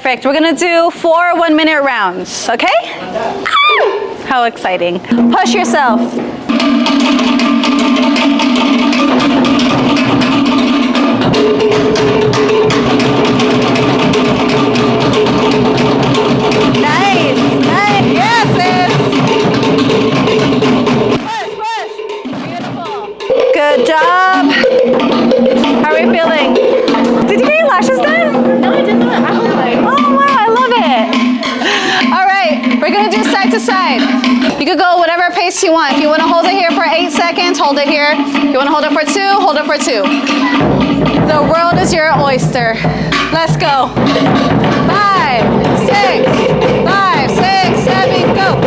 Perfect. We're gonna do 4 1-minute rounds, okay? How exciting. Push yourself. Nice, nice. Yes, sis. Push, push. Beautiful. Good job. How are we feeling? Did you get your lashes done? No, I did not. I hope I. Oh wow, I love it. All right, we're gonna do side to side. You could go whatever pace you want. If you wanna hold it here for 8 seconds, hold it here. If you wanna hold it for 2, hold it for 2. The world is your oyster. Let's go. 5, 6, 5, 6, 7, go.